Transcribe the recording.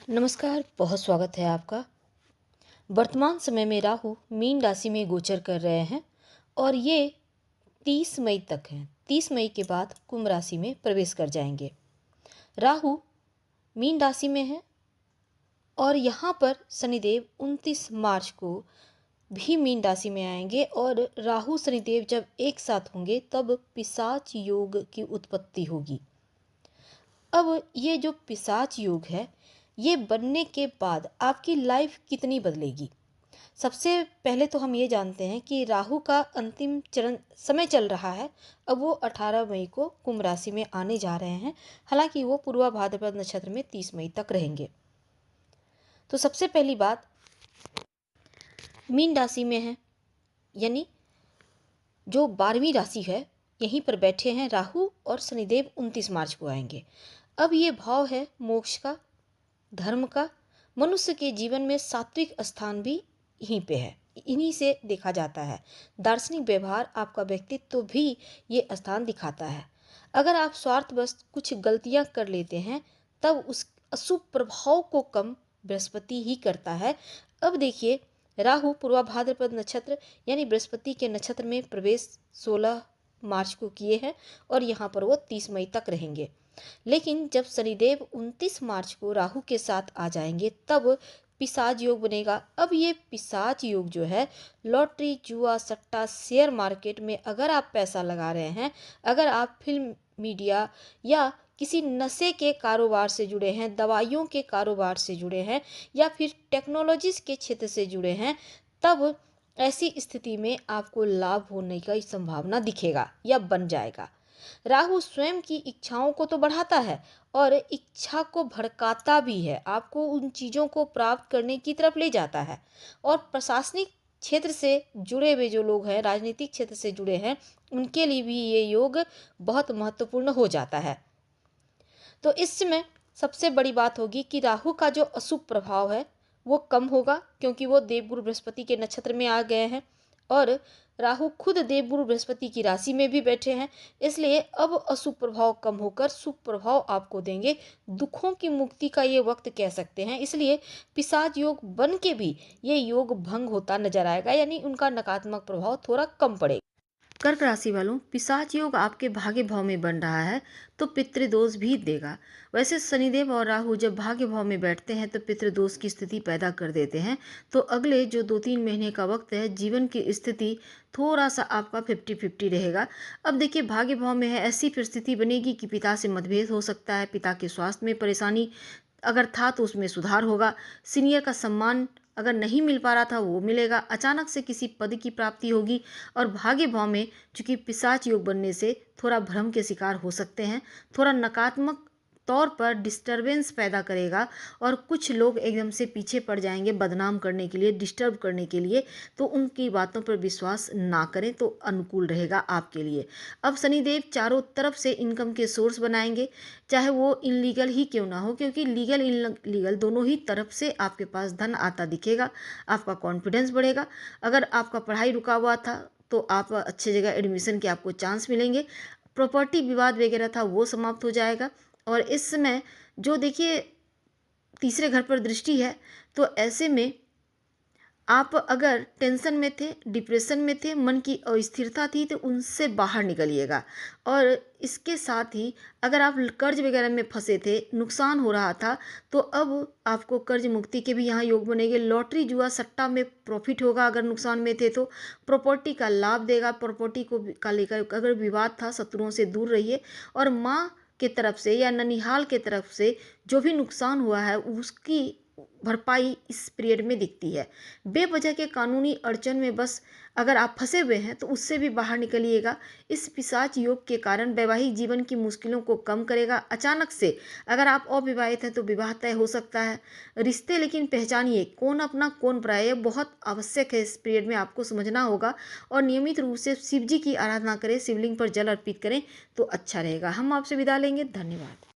नमस्कार, बहुत स्वागत है आपका। वर्तमान समय में राहु मीन राशि में गोचर कर रहे हैं और ये 30 मई तक हैं। 30 मई के बाद कुंभ राशि में प्रवेश कर जाएंगे। राहु मीन राशि में है और यहाँ पर शनिदेव 29 मार्च को भी मीन राशि में आएंगे और राहु शनिदेव जब एक साथ होंगे तब पिशाच योग की उत्पत्ति होगी। अब ये जो पिशाच योग है, ये बनने के बाद आपकी लाइफ कितनी बदलेगी। सबसे पहले तो हम ये जानते हैं कि राहु का अंतिम चरण समय चल रहा है। अब वो 18 मई को कुंभ राशि में आने जा रहे हैं। हालांकि वो पूर्वा भाद्रपद नक्षत्र में 30 मई तक रहेंगे। तो सबसे पहली बात, मीन राशि में है, यानी जो 12वीं राशि है, यहीं पर बैठे हैं राहु और शनिदेव 29 मार्च को आएंगे। अब ये भाव है मोक्ष का, धर्म का। मनुष्य के जीवन में सात्विक स्थान भी यहीं पे है, इन्हीं से देखा जाता है। दार्शनिक व्यवहार, आपका व्यक्तित्व भी ये स्थान दिखाता है। अगर आप स्वार्थवश कुछ गलतियां कर लेते हैं तब उस अशुभ प्रभाव को कम बृहस्पति ही करता है। अब देखिए, राहु पूर्वा भाद्रपद नक्षत्र यानी बृहस्पति के नक्षत्र में प्रवेश 16 मार्च को किए हैं और यहाँ पर वो 30 मई तक रहेंगे। लेकिन जब शनिदेव 29 मार्च को राहु के साथ आ जाएंगे तब पिशाच योग बनेगा। अब ये पिशाच योग जो है, लॉटरी, जुआ, सट्टा, शेयर मार्केट में अगर आप पैसा लगा रहे हैं, अगर आप फिल्म, मीडिया या किसी नशे के कारोबार से जुड़े हैं, दवाइयों के कारोबार से जुड़े हैं या फिर टेक्नोलॉजी के क्षेत्र से जुड़े हैं, तब ऐसी स्थिति में आपको लाभ होने की संभावना दिखेगा या बन जाएगा। राहु स्वयं की इच्छाओं को तो बढ़ाता है और इच्छा को भड़काता भी है, आपको उन चीज़ों को प्राप्त करने की तरफ ले जाता है। और प्रशासनिक क्षेत्र से जुड़े हुए जो लोग हैं, राजनीतिक क्षेत्र से जुड़े हैं, उनके लिए भी ये योग बहुत महत्वपूर्ण हो जाता है। तो इसमें सबसे बड़ी बात होगी कि राहु का जो अशुभ प्रभाव है वो कम होगा, क्योंकि वो देवगुरु बृहस्पति के नक्षत्र में आ गए हैं और राहु खुद देवगुरु बृहस्पति की राशि में भी बैठे हैं। इसलिए अब अशुभ प्रभाव कम होकर शुभ प्रभाव आपको देंगे। दुखों की मुक्ति का ये वक्त कह सकते हैं। इसलिए पिशाच योग बन के भी ये योग भंग होता नजर आएगा, यानी उनका नकारात्मक प्रभाव थोड़ा कम पड़ेगा। कर्क राशि वालों, पिशाच योग आपके भाग्य भाव में बन रहा है तो पितृदोष भी देगा। वैसे शनिदेव और राहु जब भाग्य भाव में बैठते हैं तो पितृदोष की स्थिति पैदा कर देते हैं। तो अगले जो 2-3 महीने का वक्त है, जीवन की स्थिति थोड़ा सा आपका 50-50 रहेगा। अब देखिए, भाग्य भाव में है, ऐसी परिस्थिति बनेगी कि पिता से मतभेद हो सकता है, पिता के स्वास्थ्य में परेशानी अगर था तो उसमें सुधार होगा, सीनियर का सम्मान अगर नहीं मिल पा रहा था वो मिलेगा, अचानक से किसी पद की प्राप्ति होगी। और भाग्य भाव में चूंकि पिशाच योग बनने से थोड़ा भ्रम के शिकार हो सकते हैं, थोड़ा नकारात्मक तौर पर डिस्टरबेंस पैदा करेगा और कुछ लोग एकदम से पीछे पड़ जाएंगे बदनाम करने के लिए, डिस्टर्ब करने के लिए। तो उनकी बातों पर विश्वास ना करें तो अनुकूल रहेगा आपके लिए। अब शनिदेव चारों तरफ से इनकम के सोर्स बनाएंगे, चाहे वो इनलीगल ही क्यों ना हो, क्योंकि लीगल इनलीगल दोनों ही तरफ से आपके पास धन आता दिखेगा। आपका कॉन्फिडेंस बढ़ेगा। अगर आपका पढ़ाई रुका हुआ था तो आप अच्छे जगह एडमिशन के आपको चांस मिलेंगे। प्रॉपर्टी विवाद वगैरह था वो समाप्त हो जाएगा। और इस समय जो देखिए तीसरे घर पर दृष्टि है, तो ऐसे में आप अगर टेंशन में थे, डिप्रेशन में थे, मन की अस्थिरता थी, तो उनसे बाहर निकलिएगा। और इसके साथ ही अगर आप कर्ज वगैरह में फंसे थे, नुकसान हो रहा था, तो अब आपको कर्ज मुक्ति के भी यहाँ योग बनेंगे। लॉटरी, जुआ, सट्टा में प्रॉफिट होगा अगर नुकसान में थे तो। प्रॉपर्टी का लाभ देगा। प्रॉपर्टी को का लेकर अगर विवाद था, शत्रुओं से दूर रहिए। और माँ के तरफ से या ननिहाल के तरफ से जो भी नुकसान हुआ है उसकी भरपाई इस पीरियड में दिखती है। बेवजह के कानूनी अड़चन में बस अगर आप फंसे हुए हैं तो उससे भी बाहर निकलिएगा। इस पिशाच योग के कारण वैवाहिक जीवन की मुश्किलों को कम करेगा। अचानक से अगर आप अविवाहित हैं तो विवाह तय हो सकता है। रिश्ते लेकिन पहचानिए, कौन अपना कौन पराया, बहुत आवश्यक है। इस पीरियड में आपको समझना होगा और नियमित रूप से शिव जी की आराधना करें, शिवलिंग पर जल अर्पित करें तो अच्छा रहेगा। हम आपसे विदा लेंगे। धन्यवाद।